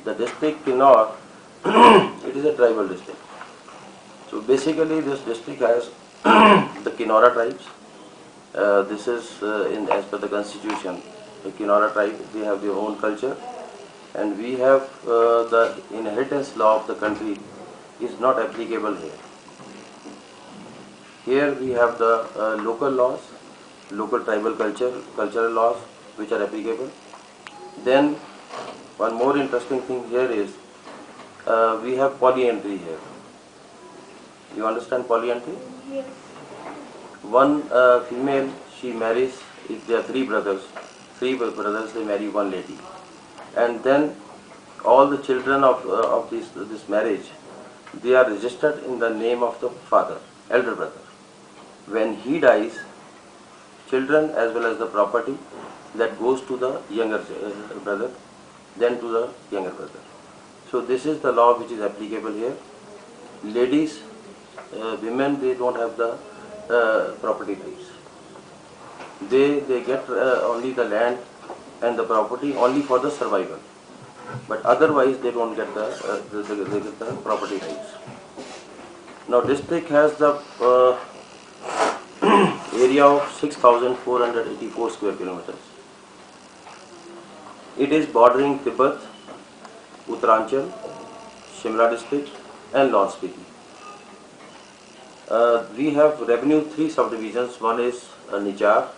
the district Kinnaur, it is a tribal district. So basically this district has the Kinnaura tribes. This is as per the constitution, the Kinnaura tribe, they have their own culture, and we have the inheritance law of the country is not applicable here. Here we have the local laws, local tribal cultural laws which are applicable. Then one more interesting thing here is we have polyandry here. You understand polyandry? Yes. One female, she marries, if there are three brothers they marry one lady, and then all the children of this marriage, they are registered in the name of the father, elder brother. When he dies, children as well as the property, that goes to the younger brother, then to the younger brother. So this is the law which is applicable here. Ladies, women, they don't have the property rights. They get only the land and the property only for the survival, but otherwise they don't get the property rights. Now district has the area of 6,484 square kilometers. It is bordering Tibet, Uttaranchal, Shimla district and Laur Spiti. We have revenue 3 subdivisions. One is Nichar,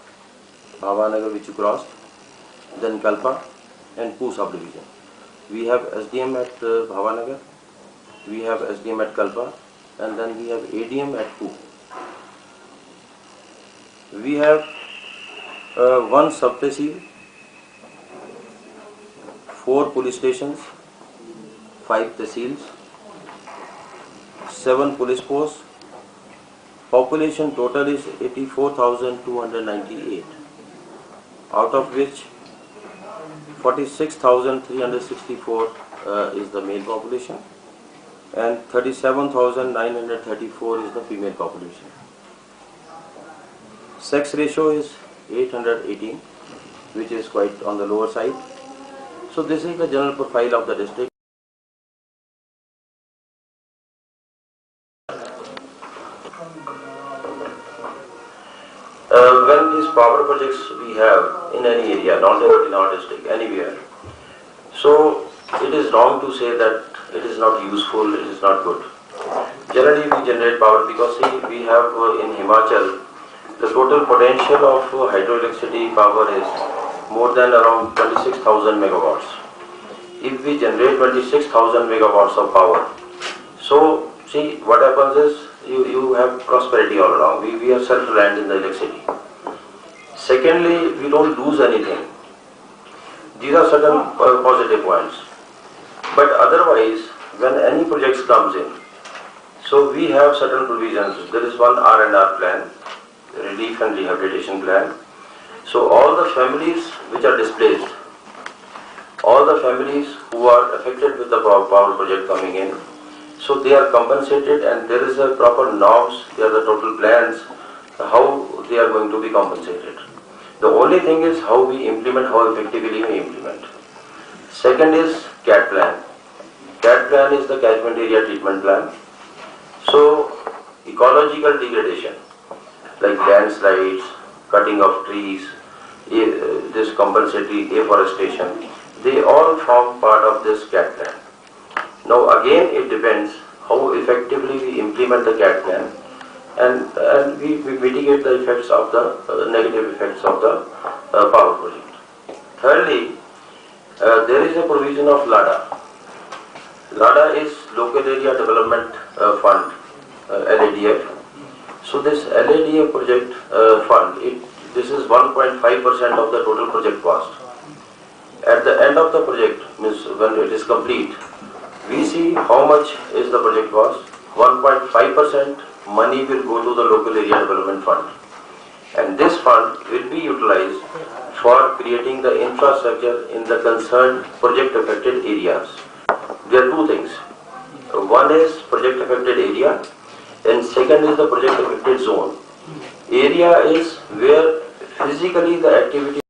Bhavanagar which you crossed, then Kalpa and Poo subdivision. We have SDM at Bhavanagar, we have SDM at Kalpa, and then we have ADM at Poo. We have one sub-tehsil, 4 police stations, 5 tehsils, 7 police posts. Population total is 84,298, out of which 46,364 is the male population and 37,934 is the female population. Sex ratio is 818, which is quite on the lower side. So this is the general profile of the district. When these power projects we have in any area, not in our district, anywhere, so it is wrong to say that it is not useful, it is not good. Generally we generate power because see, we have in Himachal, the total potential of hydroelectricity power is more than around 26,000 megawatts. If we generate 26,000 megawatts of power, so see what happens is you have prosperity all around. We are self-reliant in the electricity. Secondly, we don't lose anything. These are certain positive points. But otherwise, when any projects comes in, so we have certain provisions. There is one R&R plan, relief and rehabilitation plan. So all the families which are displaced, all the families who are affected with the power project coming in, so they are compensated and there is a proper norms, there are the total plans, how they are going to be compensated. The only thing is how we implement, how effectively we implement. Second is CAT plan. CAT plan is the catchment area treatment plan. So ecological degradation, like landslides, cutting of trees, this compensatory afforestation, they all form part of this CAT plan. Now again it depends how effectively we implement the CAT plan and we mitigate the effects of the negative effects of the power project. Thirdly, there is a provision of LADA. LADA is Local Area Development Fund, LADF. So this LADF project fund, this is 1.5% of the total project cost. At the end of the project, means when it is complete, we see how much is the project cost. 1.5% money will go to the Local Area Development Fund. And this fund will be utilized for creating the infrastructure in the concerned project affected areas. There are two things. One is project affected area and second is the project affected zone. Area is where physically the activity